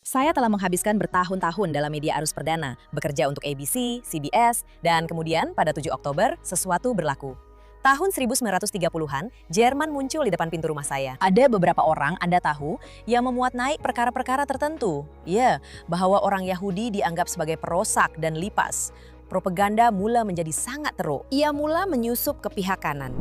Saya telah menghabiskan bertahun-tahun dalam media arus perdana, bekerja untuk ABC, CBS, dan kemudian pada 7 Oktober, sesuatu berlaku. Tahun 1930-an, Jerman muncul di depan pintu rumah saya. Ada beberapa orang Anda tahu yang memuat naik perkara-perkara tertentu. Ya, bahwa orang Yahudi dianggap sebagai perosak dan lipas. Propaganda mula menjadi sangat teruk. Ia mula menyusup ke pihak kanan.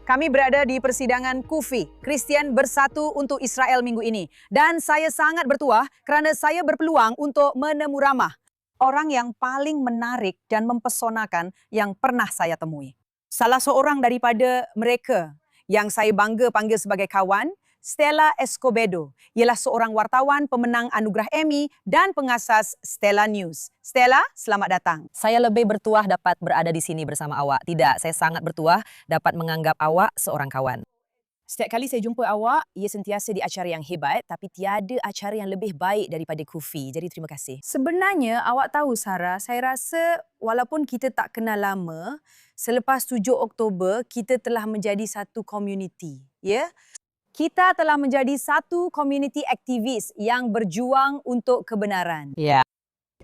Kami berada di persidangan Kufi, Kristen Bersatu untuk Israel minggu ini. Dan saya sangat bertuah kerana saya berpeluang untuk menemu ramah orang yang paling menarik dan mempesonakan yang pernah saya temui. Salah seorang daripada mereka yang saya bangga panggil sebagai kawan, Stella Escobedo, ialah seorang wartawan pemenang anugerah Emmy dan pengasas Stella News. Stella, selamat datang. Saya lebih bertuah dapat berada di sini bersama awak. Tidak, saya sangat bertuah dapat menganggap awak seorang kawan. Setiap kali saya jumpa awak, ia sentiasa di acara yang hebat, tapi tiada acara yang lebih baik daripada Kufi. Jadi terima kasih. Sebenarnya awak tahu Sarah, saya rasa walaupun kita tak kenal lama, selepas 7 Oktober kita telah menjadi satu komuniti, ya? Kita telah menjadi satu komuniti aktivis yang berjuang untuk kebenaran. Ya.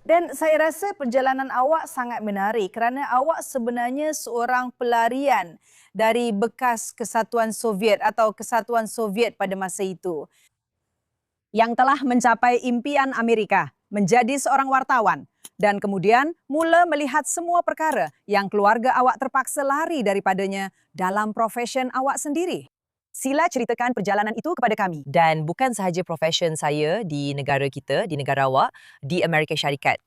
Dan saya rasa perjalanan awak sangat menarik kerana awak sebenarnya seorang pelarian dari bekas Kesatuan Soviet atau Kesatuan Soviet pada masa itu, yang telah mencapai impian Amerika, menjadi seorang wartawan, dan kemudian mula melihat semua perkara yang keluarga awak terpaksa lari daripadanya dalam profesion awak sendiri. Sila ceritakan perjalanan itu kepada kami. Dan bukan sahaja profesion saya di negara kita, di negara awak, di Amerika Syarikat.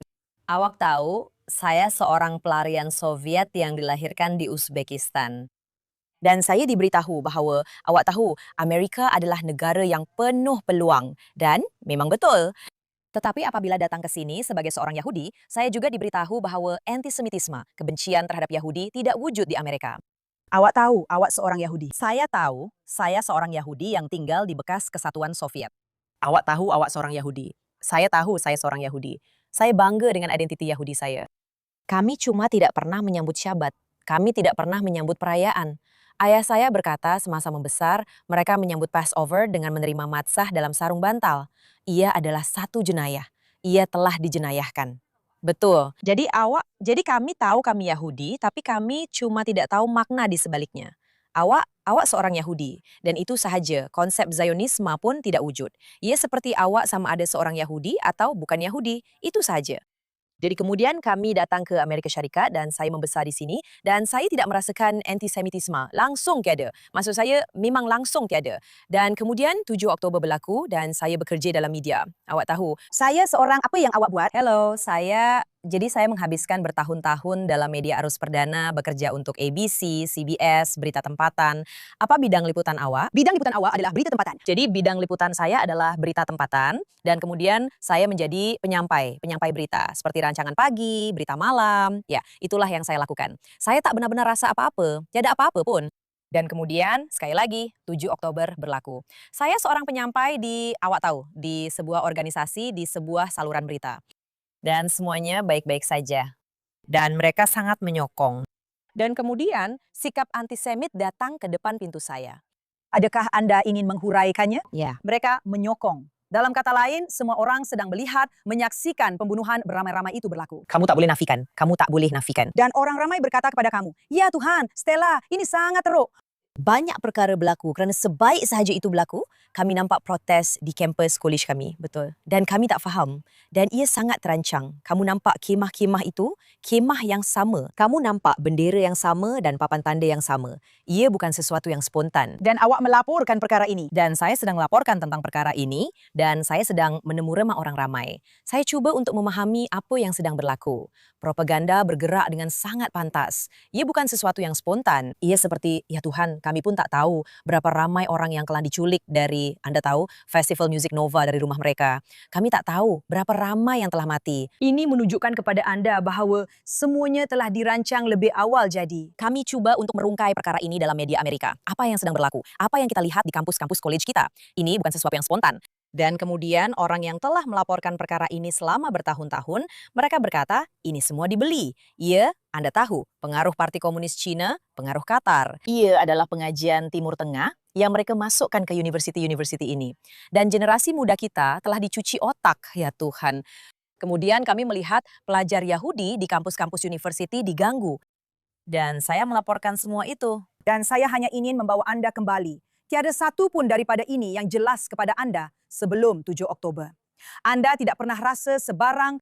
Awak tahu, saya seorang pelarian Soviet yang dilahirkan di Uzbekistan. Dan saya diberitahu bahawa awak tahu Amerika adalah negara yang penuh peluang. Dan memang betul. Tetapi apabila datang ke sini sebagai seorang Yahudi, saya juga diberitahu bahawa antisemitisme, kebencian terhadap Yahudi tidak wujud di Amerika. Awak tahu awak seorang Yahudi. Saya tahu, saya seorang Yahudi yang tinggal di bekas Kesatuan Soviet. Awak tahu awak seorang Yahudi. Saya tahu saya seorang Yahudi. Saya bangga dengan identiti Yahudi saya. Kami cuma tidak pernah menyambut Syabat. Kami tidak pernah menyambut perayaan. Ayah saya berkata semasa membesar, mereka menyambut Passover dengan menerima matzah dalam sarung bantal. Ia adalah satu jenayah. Ia telah dijenayahkan. Betul. Jadi kami tahu kami Yahudi, tapi kami cuma tidak tahu makna di sebaliknya. Awak seorang Yahudi, dan itu sahaja. Konsep Zionisme pun tidak wujud. Ia seperti awak sama ada seorang Yahudi atau bukan Yahudi, itu sahaja. Jadi kemudian kami datang ke Amerika Syarikat dan saya membesar di sini dan saya tidak merasakan antisemitisme. Langsung tiada. Maksud saya memang langsung tiada. Dan kemudian 7 Oktober berlaku dan saya bekerja dalam media. Awak tahu. Saya seorang, apa yang awak buat? Hello, saya menghabiskan bertahun-tahun dalam media arus perdana, bekerja untuk ABC, CBS, berita tempatan. Apa bidang liputan awak? Bidang liputan awak adalah berita tempatan. Jadi bidang liputan saya adalah berita tempatan dan kemudian saya menjadi penyampai berita seperti rancangan pagi, berita malam. Ya, itulah yang saya lakukan. Saya tak benar-benar rasa apa-apa, tiada apa-apa pun. Dan kemudian, sekali lagi, 7 Oktober berlaku. Saya seorang penyampai awak tahu, di sebuah organisasi, di sebuah saluran berita. Dan semuanya baik-baik saja. Dan mereka sangat menyokong. Dan kemudian, sikap antisemit datang ke depan pintu saya. Adakah Anda ingin menghuraikannya? Ya. Mereka menyokong. Dalam kata lain, semua orang sedang melihat, menyaksikan pembunuhan beramai-ramai itu berlaku. Kamu tak boleh nafikan. Kamu tak boleh nafikan. Dan orang ramai berkata kepada kamu, "Ya Tuhan, Stella, ini sangat teruk." Banyak perkara berlaku kerana sebaik sahaja itu berlaku, kami nampak protes di kampus kolej kami, betul. Dan kami tak faham. Dan ia sangat terancang. Kamu nampak kemah-kemah itu, kemah yang sama. Kamu nampak bendera yang sama dan papan tanda yang sama. Ia bukan sesuatu yang spontan. Dan awak melaporkan perkara ini. Dan saya sedang melaporkan tentang perkara ini dan saya sedang menemu remah orang ramai. Saya cuba untuk memahami apa yang sedang berlaku. Propaganda bergerak dengan sangat pantas. Ia bukan sesuatu yang spontan. Ia seperti, ya Tuhan, kami pun tak tahu berapa ramai orang yang telah diculik dari, Anda tahu, Festival Music Nova dari rumah mereka. Kami tak tahu berapa ramai yang telah mati. Ini menunjukkan kepada Anda bahawa semuanya telah dirancang lebih awal jadi. Kami cuba untuk merungkai perkara ini dalam media Amerika. Apa yang sedang berlaku? Apa yang kita lihat di kampus-kampus college kita? Ini bukan sesuatu yang spontan. Dan kemudian orang yang telah melaporkan perkara ini selama bertahun-tahun, mereka berkata, ini semua dibeli. Ia, Anda tahu, pengaruh Parti Komunis Cina, pengaruh Qatar. Ia adalah pengajian Timur Tengah, yang mereka masukkan ke universiti-universiti ini. Dan generasi muda kita telah dicuci otak, ya Tuhan. Kemudian kami melihat pelajar Yahudi di kampus-kampus universiti diganggu. Dan saya melaporkan semua itu. Dan saya hanya ingin membawa Anda kembali. Tiada satu pun daripada ini yang jelas kepada Anda sebelum 7 Oktober. Anda tidak pernah rasa sebarang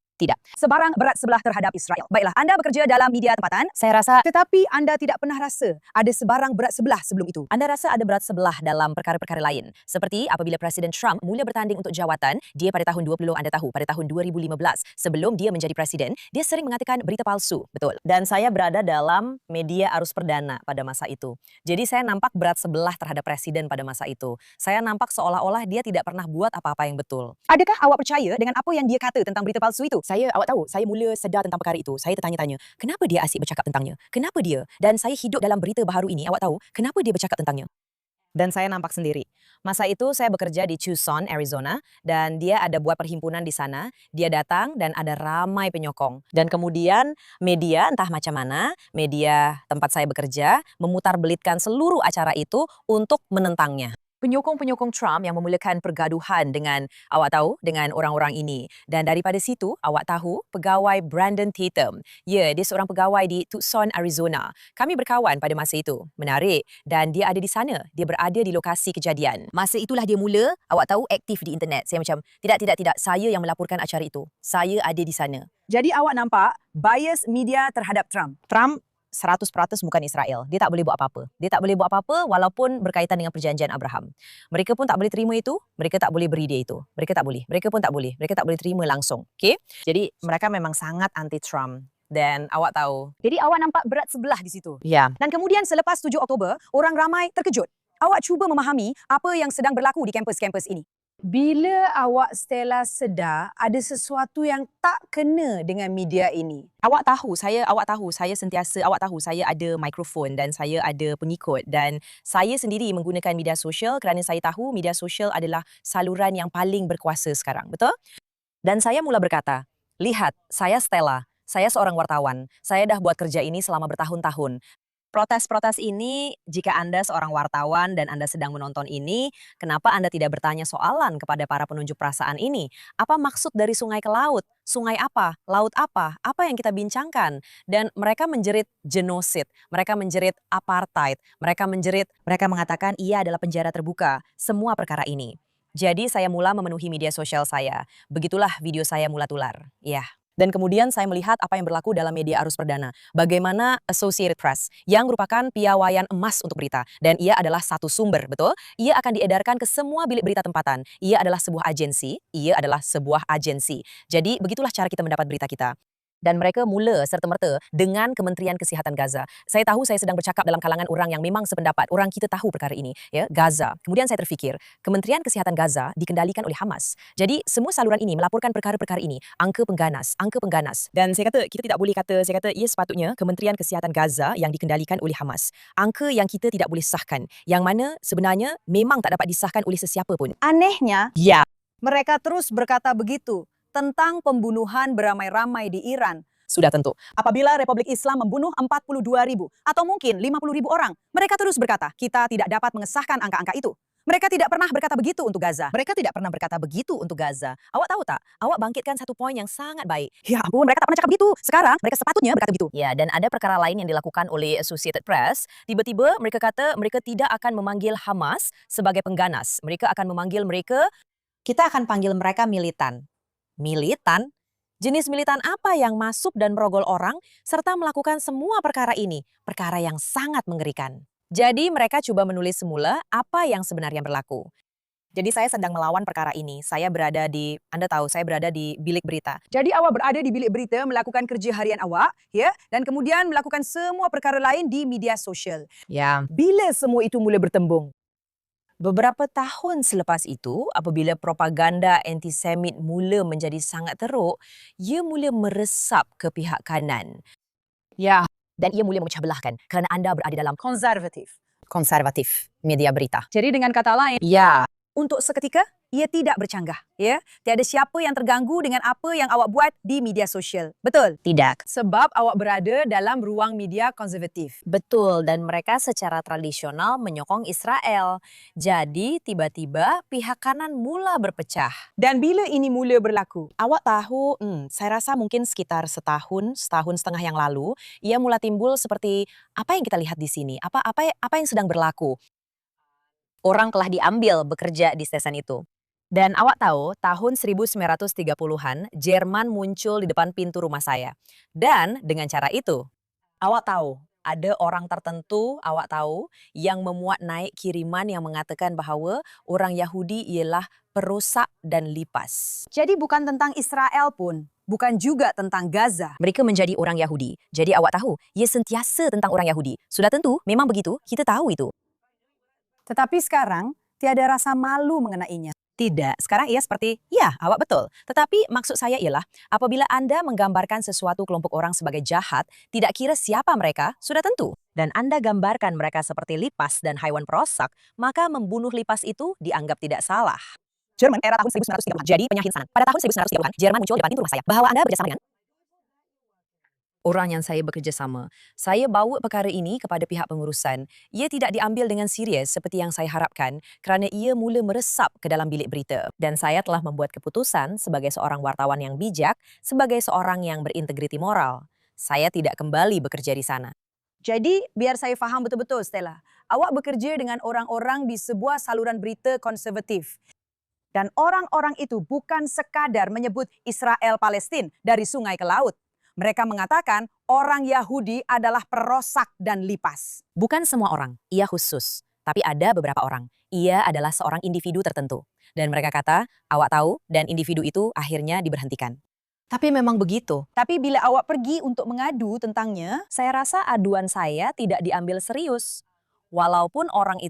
berat sebelah terhadap Israel. Baiklah, Anda bekerja dalam media tempatan. Saya rasa Tetapi Anda tidak pernah rasa ada sebarang berat sebelah sebelum itu. Anda rasa ada berat sebelah dalam perkara-perkara lain. Seperti apabila Presiden Trump mula bertanding untuk jawatan, dia pada tahun 20, Anda tahu, pada tahun 2015, sebelum dia menjadi presiden, dia sering mengatakan berita palsu. Betul. Dan saya berada dalam media arus perdana pada masa itu. Jadi saya nampak berat sebelah terhadap presiden pada masa itu. Saya nampak seolah-olah dia tidak pernah buat apa-apa yang betul. Adakah awak percaya dengan apa yang dia kata tentang berita palsu itu? Awak tahu, saya mula sedar tentang perkara itu. Saya tertanya-tanya, kenapa dia asyik bercakap tentangnya? Kenapa dia? Dan saya hidup dalam berita baharu ini, awak tahu, kenapa dia bercakap tentangnya? Dan saya nampak sendiri. Masa itu saya bekerja di Tucson, Arizona, dan dia ada buat perhimpunan di sana. Dia datang dan ada ramai penyokong. Dan kemudian media, entah macam mana, media tempat saya bekerja, memutarbelitkan seluruh acara itu untuk menentangnya. Penyokong-penyokong Trump yang memulakan pergaduhan dengan, awak tahu, dengan orang-orang ini. Dan daripada situ, awak tahu, pegawai Brandon Tatum. Ya, dia seorang pegawai di Tucson, Arizona. Kami berkawan pada masa itu. Menarik. Dan dia ada di sana. Dia berada di lokasi kejadian. Masa itulah dia mula, awak tahu, aktif di internet. Saya macam, tidak. Saya yang melaporkan acara itu. Saya ada di sana. Jadi awak nampak bias media terhadap Trump. Trump 100% bukan Israel. Dia tak boleh buat apa-apa. Dia tak boleh buat apa-apa walaupun berkaitan dengan perjanjian Abraham. Mereka pun tak boleh terima itu. Mereka tak boleh beri dia itu. Mereka tak boleh. Mereka pun tak boleh. Mereka tak boleh terima langsung. Okay? Jadi mereka memang sangat anti-Trump. Dan awak tahu. Jadi awak nampak berat sebelah di situ. Ya. Dan kemudian selepas 7 Oktober, orang ramai terkejut. Awak cuba memahami apa yang sedang berlaku di kampus-kampus ini. Bila awak Stella sedar ada sesuatu yang tak kena dengan media ini? Awak tahu saya ada mikrofon dan saya ada pengikut dan saya sendiri menggunakan media sosial kerana saya tahu media sosial adalah saluran yang paling berkuasa sekarang, betul? Dan saya mula berkata, lihat, saya Stella, saya seorang wartawan, saya dah buat kerja ini selama bertahun-tahun. Protes-protes ini, jika Anda seorang wartawan dan Anda sedang menonton ini, kenapa Anda tidak bertanya soalan kepada para penunjuk perasaan ini? Apa maksud dari sungai ke laut? Sungai apa? Laut apa? Apa yang kita bincangkan? Dan mereka menjerit genosid, mereka menjerit apartheid, mereka mengatakan ia adalah penjara terbuka, semua perkara ini. Jadi saya mula memenuhi media sosial saya. Begitulah video saya mula tular. Ya. Dan kemudian saya melihat apa yang berlaku dalam media arus perdana. Bagaimana Associated Press yang merupakan piawaian emas untuk berita. Dan ia adalah satu sumber, betul? Ia akan diedarkan ke semua bilik berita tempatan. Ia adalah sebuah agensi. Jadi begitulah cara kita mendapat berita kita. Dan mereka mula serta-merta dengan Kementerian Kesihatan Gaza. Saya tahu saya sedang bercakap dalam kalangan orang yang memang sependapat. Orang kita tahu perkara ini, ya, Gaza. Kemudian saya terfikir, Kementerian Kesihatan Gaza dikendalikan oleh Hamas. Jadi semua saluran ini melaporkan perkara-perkara ini, angka pengganas. Dan saya kata, kita tidak boleh kata, ia sepatutnya Kementerian Kesihatan Gaza yang dikendalikan oleh Hamas. Angka yang kita tidak boleh sahkan, yang mana sebenarnya memang tak dapat disahkan oleh sesiapa pun. Anehnya, Ya. mereka terus berkata begitu tentang pembunuhan beramai-ramai di Iran. Sudah tentu. Apabila Republik Islam membunuh 42.000 atau mungkin 50.000 orang, mereka terus berkata, kita tidak dapat mengesahkan angka-angka itu. Mereka tidak pernah berkata begitu untuk Gaza. Awak tahu tak? Awak bangkitkan satu poin yang sangat baik. Ya ampun, mereka tak pernah cakap begitu. Sekarang mereka sepatutnya berkata begitu. Ya, dan ada perkara lain yang dilakukan oleh Associated Press. Tiba-tiba mereka kata mereka tidak akan memanggil Hamas sebagai pengganas. Mereka akan memanggil mereka, kita akan panggil mereka militan. Militan? Jenis militan apa yang masuk dan merogol orang serta melakukan semua perkara ini? Perkara yang sangat mengerikan. Jadi mereka coba menulis semula apa yang sebenarnya berlaku. Jadi saya sedang melawan perkara ini. Anda tahu, saya berada di bilik berita. Jadi awak berada di bilik berita melakukan kerja harian awak, ya, dan kemudian melakukan semua perkara lain di media sosial. Ya. Bila semua itu mula bertembung? Beberapa tahun selepas itu, apabila propaganda antisemit mula menjadi sangat teruk, ia mula meresap ke pihak kanan. Ya, Dan ia mula memecah belahkan kerana anda berada dalam konservatif. konservatif media berita. Jadi dengan kata lain, Ya. untuk seketika ia tidak bercanggah, ya. Tiada siapa yang terganggu dengan apa yang awak buat di media sosial. Betul? Tidak. Sebab awak berada dalam ruang media konservatif. Betul, dan mereka secara tradisional menyokong Israel. Jadi tiba-tiba pihak kanan mula berpecah. Dan bila ini mula berlaku? Awak tahu, saya rasa mungkin sekitar setahun setengah yang lalu, ia mula timbul seperti apa yang kita lihat di sini, apa yang sedang berlaku. Orang telah diambil bekerja di stesen itu. Dan awak tahu, tahun 1930-an, Jerman muncul di depan pintu rumah saya. Dan dengan cara itu, awak tahu, ada orang tertentu, awak tahu, yang memuat naik kiriman yang mengatakan bahawa orang Yahudi ialah perosak dan lipas. Jadi bukan tentang Israel pun, bukan juga tentang Gaza. Mereka menjadi orang Yahudi. Jadi awak tahu, ia sentiasa tentang orang Yahudi. Sudah tentu, memang begitu, kita tahu itu. Tetapi sekarang, tiada rasa malu mengenainya. Tidak, sekarang ia seperti, ya awak betul. Tetapi maksud saya ialah, apabila Anda menggambarkan sesuatu kelompok orang sebagai jahat, tidak kira siapa mereka, sudah tentu. Dan Anda gambarkan mereka seperti lipas dan haiwan perosak, maka membunuh lipas itu dianggap tidak salah. Jerman Era tahun 1930-an, jadi penyahinsanan. Pada tahun 1930-an, Jerman muncul di depan pintu rumah saya. Bahwa Anda bekerjasama dengan orang yang saya bekerja sama. Saya bawa perkara ini kepada pihak pengurusan. Ia tidak diambil dengan serius seperti yang saya harapkan kerana ia mula meresap ke dalam bilik berita. Dan saya telah membuat keputusan sebagai seorang wartawan yang bijak, sebagai seorang yang berintegriti moral. Saya tidak kembali bekerja di sana. Jadi, biar saya faham betul-betul, Stella. Awak bekerja dengan orang-orang di sebuah saluran berita konservatif. Dan orang-orang itu bukan sekadar menyebut Israel Palestin dari sungai ke laut. Mereka mengatakan orang Yahudi adalah perosak dan lipas. Bukan semua orang, ia khusus. Tapi ada beberapa orang. Ia adalah seorang individu tertentu. Dan mereka kata, awak tahu, dan individu itu akhirnya diberhentikan. Tapi memang begitu. Tapi bila awak pergi untuk mengadu tentangnya, Saya rasa aduan saya tidak diambil serius. Walaupun orang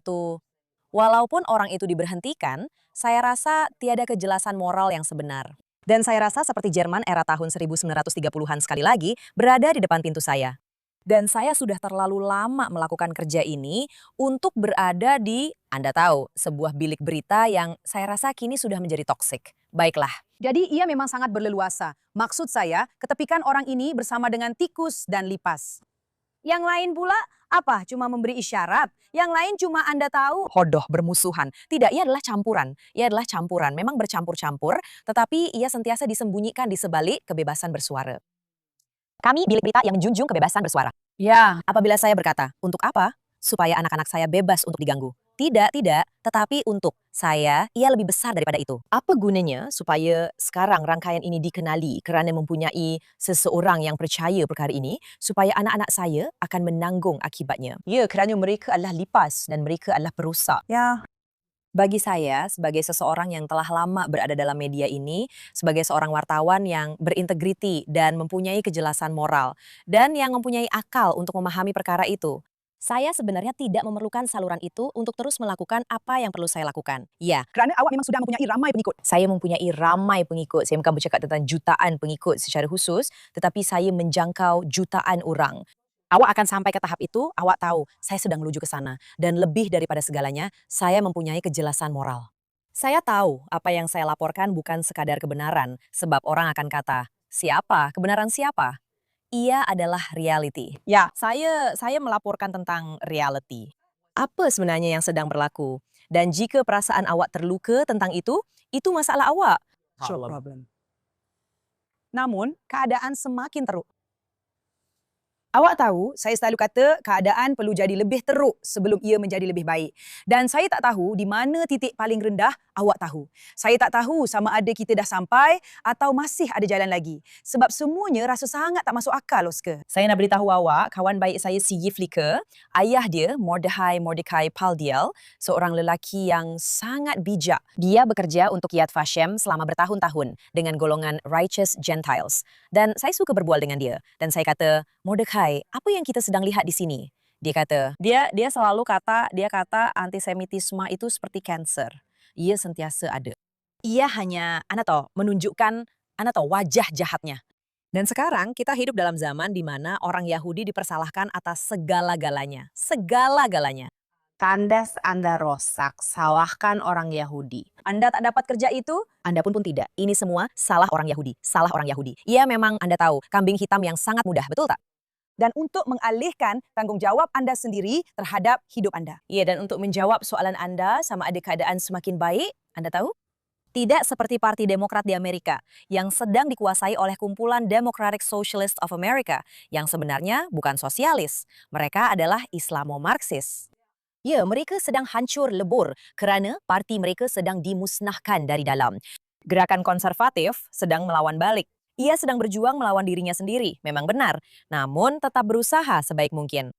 itu diberhentikan, saya rasa tiada kejelasan moral yang sebenar. Dan saya rasa seperti Jerman era tahun 1930-an sekali lagi berada di depan pintu saya. Dan saya sudah terlalu lama melakukan kerja ini untuk berada di, Anda tahu, sebuah bilik berita yang saya rasa kini sudah menjadi toksik. Baiklah. jadi ia memang sangat berleluasa. Maksud saya, ketepikan orang ini bersama dengan tikus dan lipas. Yang lain pula, apa? Cuma memberi isyarat. Yang lain cuma Anda tahu. Hodoh bermusuhan. Tidak, ia adalah campuran. Ia adalah campuran, memang bercampur-campur, tetapi ia sentiasa disembunyikan di sebalik kebebasan bersuara. Kami bilik berita yang menjunjung kebebasan bersuara. Ya, Apabila saya berkata, untuk apa? Supaya anak-anak saya bebas untuk diganggu. Tidak, tetapi untuk saya, ia lebih besar daripada itu. Apa gunanya supaya sekarang rangkaian ini dikenali kerana mempunyai seseorang yang percaya perkara ini, supaya anak-anak saya akan menanggung akibatnya. Ya, kerana mereka adalah lipas dan mereka adalah perosak. ya. Bagi saya, sebagai seseorang yang telah lama berada dalam media ini, sebagai seorang wartawan yang berintegriti dan mempunyai kejelasan moral, dan yang mempunyai akal untuk memahami perkara itu, saya sebenarnya tidak memerlukan saluran itu untuk terus melakukan apa yang perlu saya lakukan. Ya, Kerana awak memang sudah mempunyai ramai pengikut. saya mempunyai ramai pengikut. Saya bukan bercakap tentang jutaan pengikut secara khusus, tetapi saya menjangkau jutaan orang. Awak akan sampai ke tahap itu, awak tahu, saya sedang menuju ke sana. Dan lebih daripada segalanya, saya mempunyai kejelasan moral. Saya tahu apa yang saya laporkan bukan sekadar kebenaran, sebab orang akan kata, siapa? Kebenaran siapa? Ia adalah reality. Ya. Saya melaporkan tentang reality. Apa sebenarnya yang sedang berlaku? Dan jika perasaan awak terluka tentang itu masalah awak. Problem. Namun, keadaan semakin teruk. Awak tahu, saya selalu kata keadaan perlu jadi lebih teruk sebelum ia menjadi lebih baik. Dan saya tak tahu di mana titik paling rendah awak tahu. Saya tak tahu sama ada kita dah sampai atau masih ada jalan lagi. Sebab semuanya rasa sangat tak masuk akal, Oscar. Saya nak beritahu awak, kawan baik saya Sigi Flicker, ayah dia Mordechai Paldiel, seorang lelaki yang sangat bijak. Dia bekerja untuk Yad Vashem selama bertahun-tahun dengan golongan Righteous Gentiles. Dan saya suka berbual dengan dia. Dan saya kata, Mordechai, apa yang kita sedang lihat di sini? Dia kata, dia selalu kata antisemitisme itu seperti kanser. Ia sentiasa ada. Ia hanya, menunjukkan, wajah jahatnya. Dan sekarang kita hidup dalam zaman di mana orang Yahudi dipersalahkan atas segala-galanya. Segala-galanya. Kandas Anda rosak, salahkan orang Yahudi. Anda tak dapat kerja itu, Anda pun tidak. Ini semua salah orang Yahudi, salah orang Yahudi. Iya memang Anda tahu, kambing hitam yang sangat mudah, betul tak? Dan untuk mengalihkan tanggung jawab Anda sendiri terhadap hidup Anda. Iya, dan untuk menjawab soalan Anda sama ada keadaan semakin baik, Anda tahu? Tidak seperti Parti Demokrat di Amerika yang sedang dikuasai oleh kumpulan Democratic Socialists of America yang sebenarnya bukan sosialis. Mereka adalah Islamo-Marxis. Ya, mereka sedang hancur lebur kerana parti mereka sedang dimusnahkan dari dalam. Gerakan konservatif sedang melawan balik. Ia sedang berjuang melawan dirinya sendiri, memang benar. Namun tetap berusaha sebaik mungkin.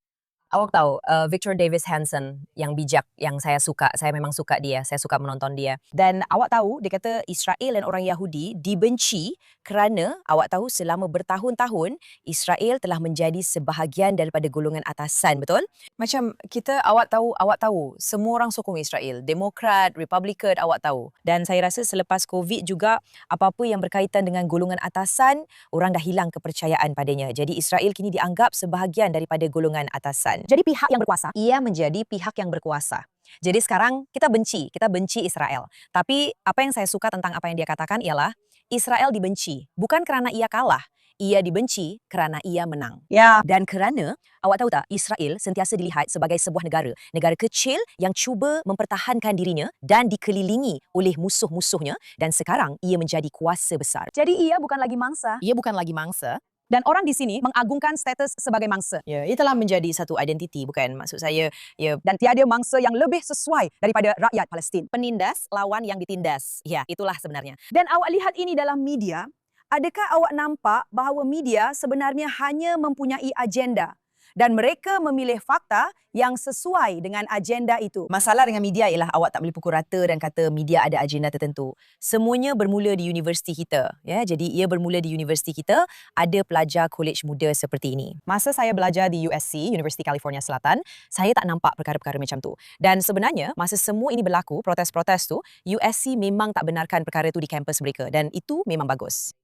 Awak tahu Victor Davis Hanson yang bijak, yang saya suka. Saya memang suka dia, saya suka menonton dia. Dan awak tahu, dia kata Israel dan orang Yahudi dibenci kerana awak tahu selama bertahun-tahun Israel telah menjadi sebahagian daripada golongan atasan, betul? Macam kita, awak tahu, semua orang sokong Israel. Demokrat, Republican, awak tahu. Dan saya rasa selepas COVID juga, apa-apa yang berkaitan dengan golongan atasan, orang dah hilang kepercayaan padanya. Jadi Israel kini dianggap sebahagian daripada golongan atasan. Jadi pihak yang berkuasa. Ia menjadi pihak yang berkuasa. Jadi sekarang kita benci Israel. Tapi apa yang saya suka tentang apa yang dia katakan ialah Israel dibenci bukan kerana ia kalah. Ia dibenci kerana ia menang. Ya. Dan kerana, awak tahu tak, Israel sentiasa dilihat sebagai sebuah negara kecil yang cuba mempertahankan dirinya dan dikelilingi oleh musuh-musuhnya dan sekarang ia menjadi kuasa besar. Jadi ia bukan lagi mangsa. Ia bukan lagi mangsa. Dan orang di sini mengagungkan status sebagai mangsa. Ya, ia telah menjadi satu identiti, bukan? Maksud saya, ya, Dan tiada mangsa yang lebih sesuai daripada rakyat Palestin. penindas lawan yang ditindas. Ya, itulah sebenarnya. Dan awak lihat ini dalam media, adakah awak nampak bahawa media sebenarnya hanya mempunyai agenda dan mereka memilih fakta yang sesuai dengan agenda itu? Masalah dengan media ialah awak tak boleh pukul rata dan kata media ada agenda tertentu. Semuanya bermula di universiti kita. Ya, jadi ia bermula di universiti kita, ada pelajar kolej muda seperti ini. Masa saya belajar di USC, University California Selatan, saya tak nampak perkara-perkara macam tu. Dan sebenarnya, masa semua ini berlaku, protes-protes tu, USC memang tak benarkan perkara tu di kampus mereka dan itu memang bagus.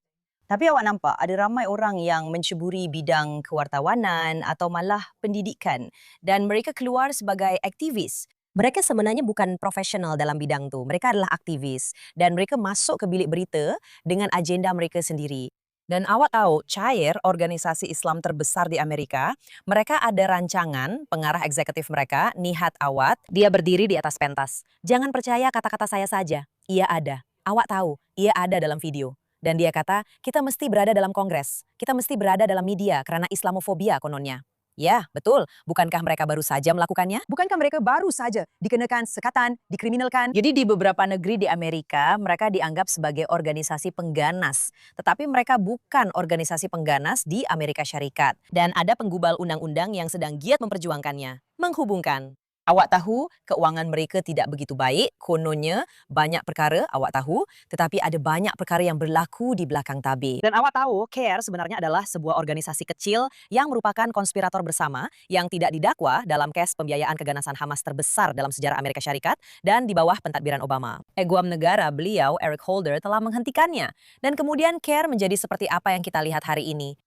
Tapi awak nampak ada ramai orang yang menceburi bidang kewartawanan atau malah pendidikan dan mereka keluar sebagai aktivis. Mereka sebenarnya bukan profesional dalam bidang tu. Mereka adalah aktivis dan mereka masuk ke bilik berita dengan agenda mereka sendiri. Dan awak tahu, CAIR, organisasi Islam terbesar di Amerika, mereka ada rancangan, pengarah eksekutif mereka, Nihat Awad, dia berdiri di atas pentas. Jangan percaya kata-kata saya saja, ia ada. Awak tahu, ia ada dalam video. Dan dia kata, kita mesti berada dalam kongres. Kita mesti berada dalam media kerana Islamofobia kononnya. Ya, betul. Bukankah mereka baru saja melakukannya? Bukankah mereka baru saja dikenakan sekatan, dikriminalkan? Jadi di beberapa negeri di Amerika, mereka dianggap sebagai organisasi pengganas. Tetapi mereka bukan organisasi pengganas di Amerika Syarikat. Dan ada penggubal undang-undang yang sedang giat memperjuangkannya. Menghubungkan. Awak tahu keuangan mereka tidak begitu baik, kononnya banyak perkara awak tahu, tetapi ada banyak perkara yang berlaku di belakang tabir. Dan awak tahu, CARE sebenarnya adalah sebuah organisasi kecil yang merupakan konspirator bersama yang tidak didakwa dalam kes pembiayaan keganasan Hamas terbesar dalam sejarah Amerika Syarikat dan di bawah pentadbiran Obama. Eguam negara beliau, Eric Holder, telah menghentikannya. Dan kemudian CARE menjadi seperti apa yang kita lihat hari ini.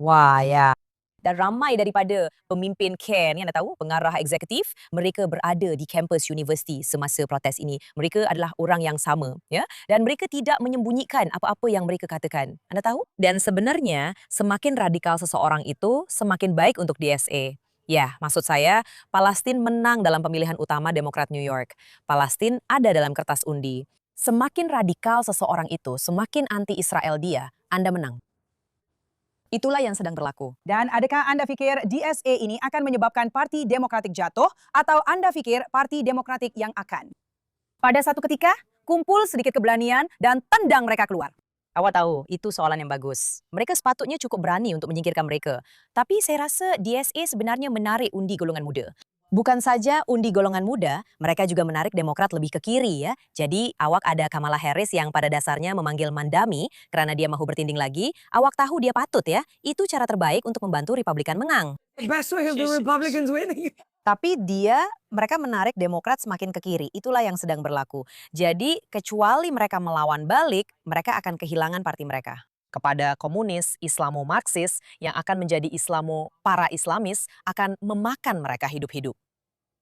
Wah, ya. Dan ramai daripada pemimpin CARE ni, anda tahu, pengarah eksekutif, mereka berada di kampus universiti semasa protes ini. Mereka adalah orang yang sama, ya, dan mereka tidak menyembunyikan apa-apa yang mereka katakan. Anda tahu? Dan sebenarnya, semakin radikal seseorang itu, semakin baik untuk DSA. Ya, maksud saya, Palestin menang dalam pemilihan utama Demokrat New York. Palestin ada dalam kertas undi. Semakin radikal seseorang itu, semakin anti-Israel dia, Anda menang. Itulah yang sedang berlaku. Dan adakah anda fikir DSA ini akan menyebabkan Parti Demokratik jatuh atau anda fikir Parti Demokratik yang akan? Pada satu ketika, kumpul sedikit keberanian dan tendang mereka keluar. Awak tahu, itu soalan yang bagus. Mereka sepatutnya cukup berani untuk menyingkirkan mereka. Tapi saya rasa DSA sebenarnya menarik undi golongan muda. Bukan saja undi golongan muda, mereka juga menarik Demokrat lebih ke kiri ya. Jadi awak ada Kamala Harris yang pada dasarnya memanggil Mandami kerana dia mahu bertinding lagi. Awak tahu dia patut ya. Itu cara terbaik untuk membantu Republikan menang. Best way of the Republicans winning. Tapi mereka menarik Demokrat semakin ke kiri. Itulah yang sedang berlaku. Jadi kecuali mereka melawan balik, mereka akan kehilangan parti mereka. Kepada komunis, Islamo-Marxis yang akan menjadi Islamo para Islamis akan memakan mereka hidup-hidup.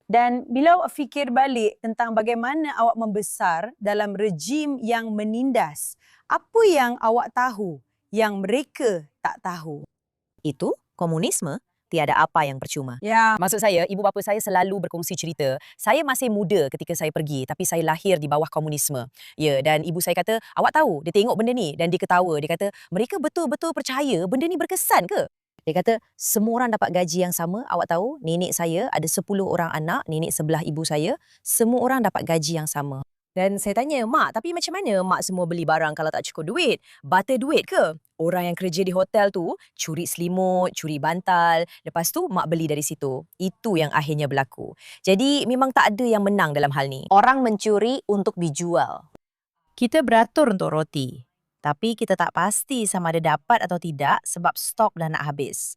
Dan bila awak fikir balik tentang bagaimana awak membesar dalam rejim yang menindas, apa yang awak tahu yang mereka tak tahu? Itu komunisme. Tiada apa yang percuma. Ya, Maksud saya, ibu bapa saya selalu berkongsi cerita. Saya masih muda ketika saya pergi, tapi saya lahir di bawah komunisme. Ya, dan ibu saya kata, awak tahu, dia tengok benda ni dan dia ketawa. Dia kata, mereka betul-betul percaya benda ni berkesan ke? Dia kata, semua orang dapat gaji yang sama. Awak tahu, nenek saya ada 10 orang anak, nenek sebelah ibu saya. Semua orang dapat gaji yang sama. Dan saya tanya, Mak, tapi macam mana mak semua beli barang kalau tak cukup duit? Butter duit ke? Orang yang kerja di hotel tu curi selimut, curi bantal. Lepas tu mak beli dari situ. Itu yang akhirnya berlaku. Jadi memang tak ada yang menang dalam hal ni. Orang mencuri untuk dijual. Kita beratur untuk roti. Tapi kita tak pasti sama ada dapat atau tidak sebab stok dah nak habis.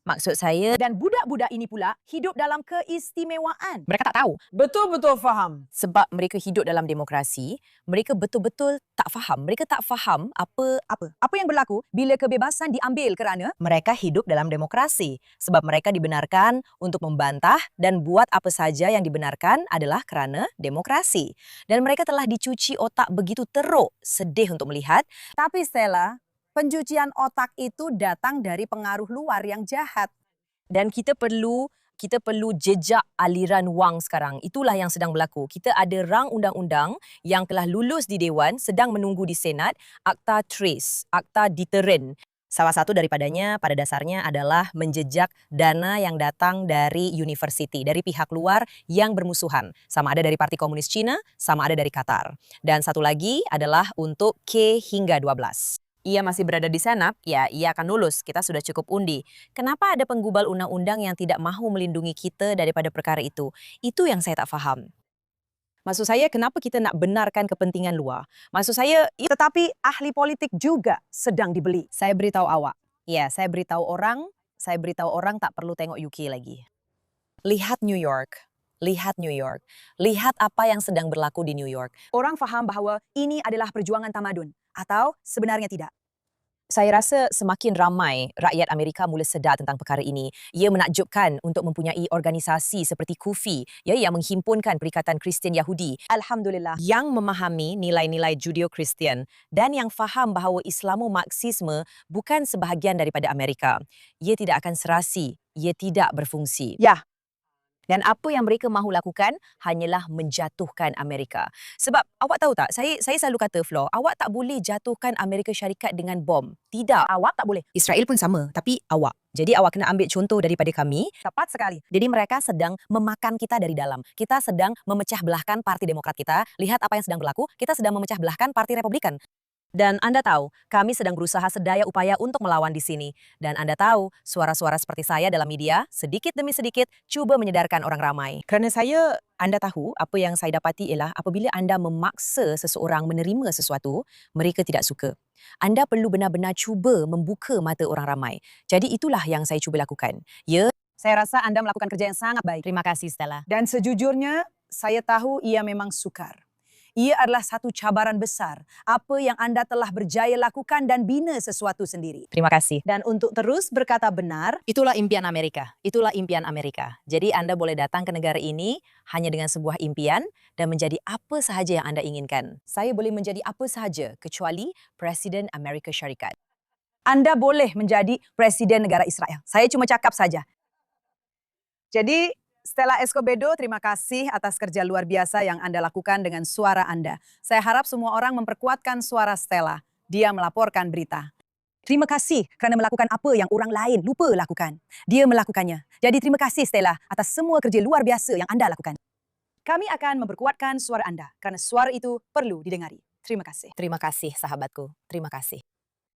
Maksud saya, Dan budak-budak ini pula hidup dalam keistimewaan. mereka tak tahu. Betul-betul faham. Sebab mereka hidup dalam demokrasi, mereka betul-betul tak faham. Mereka tak faham Apa yang berlaku bila kebebasan diambil kerana mereka hidup dalam demokrasi. Sebab mereka dibenarkan untuk membantah dan buat apa saja yang dibenarkan adalah kerana demokrasi. Dan mereka telah dicuci otak begitu teruk, sedih untuk melihat. Tapi Stella, pencucian otak itu datang dari pengaruh luar yang jahat. Dan kita perlu jejak aliran wang sekarang. Itulah yang sedang berlaku. Kita ada rang undang-undang yang telah lulus di Dewan, sedang menunggu di Senat, Akta Trace, Akta Deterrent. Salah satu daripadanya pada dasarnya adalah menjejak dana yang datang dari universiti, dari pihak luar yang bermusuhan. Sama ada dari Parti Komunis Cina, sama ada dari Qatar. Dan satu lagi adalah untuk K hingga 12. Ia masih berada di Senat, ya ia akan lulus. Kita sudah cukup undi. Kenapa ada penggubal undang-undang yang tidak mahu melindungi kita daripada perkara itu? Itu yang saya tak faham. Maksud saya, kenapa kita nak benarkan kepentingan luar? Maksud saya, Tetapi ahli politik juga sedang dibeli. saya beritahu awak. Ya, saya beritahu orang tak perlu tengok UK lagi. Lihat New York. Lihat New York. Lihat apa yang sedang berlaku di New York. Orang faham bahawa ini adalah perjuangan tamadun. Atau sebenarnya tidak. Saya rasa semakin ramai rakyat Amerika mula sedar tentang perkara ini. Ia menakjubkan untuk mempunyai organisasi seperti KUFI, ya, yang menghimpunkan Perikatan Kristian Yahudi Alhamdulillah. yang memahami nilai-nilai Judeo-Kristian dan yang faham bahawa Islamo-Marxisme bukan sebahagian daripada Amerika. Ia tidak akan serasi, ia tidak berfungsi. Ya. Dan apa yang mereka mahu lakukan hanyalah menjatuhkan Amerika. Sebab awak tahu tak, saya selalu kata, Flo, awak tak boleh jatuhkan Amerika Syarikat dengan bom. Tidak. Awak tak boleh. Israel pun sama, tapi awak. Jadi awak kena ambil contoh daripada kami. Tepat sekali. Jadi mereka sedang memakan kita dari dalam. Kita sedang memecah belahkan Parti Demokrat kita. Lihat apa yang sedang berlaku. Kita sedang memecah belahkan Parti Republikan. Dan Anda tahu, kami sedang berusaha sedaya upaya untuk melawan di sini. Dan Anda tahu, suara-suara seperti saya dalam media, sedikit demi sedikit, cuba menyedarkan orang ramai. Kerana Anda tahu, apa yang saya dapati ialah apabila Anda memaksa seseorang menerima sesuatu, mereka tidak suka. Anda perlu benar-benar cuba membuka mata orang ramai. Jadi itulah yang saya cuba lakukan. Ya, Saya rasa anda melakukan kerja yang sangat baik. terima kasih Stella. Dan sejujurnya, saya tahu ia memang sukar. Ia adalah satu cabaran besar. Apa yang anda telah berjaya lakukan dan bina sesuatu sendiri. Terima kasih. Dan untuk terus berkata benar, Itulah impian Amerika. Itulah impian Amerika. Jadi Anda boleh datang ke negara ini hanya dengan sebuah impian dan menjadi apa sahaja yang Anda inginkan. Saya boleh menjadi apa sahaja kecuali Presiden Amerika Syarikat. Anda boleh menjadi Presiden Negara Israel. Saya cuma cakap saja. Jadi, Stella Escobedo, terima kasih atas kerja luar biasa yang Anda lakukan dengan suara Anda. Saya harap semua orang memperkuatkan suara Stella. Dia melaporkan berita. Terima kasih kerana melakukan apa yang orang lain lupa lakukan. Dia melakukannya. Jadi terima kasih Stella atas semua kerja luar biasa yang anda lakukan. Kami akan memperkuatkan suara anda kerana suara itu perlu didengari. Terima kasih. Terima kasih sahabatku. Terima kasih.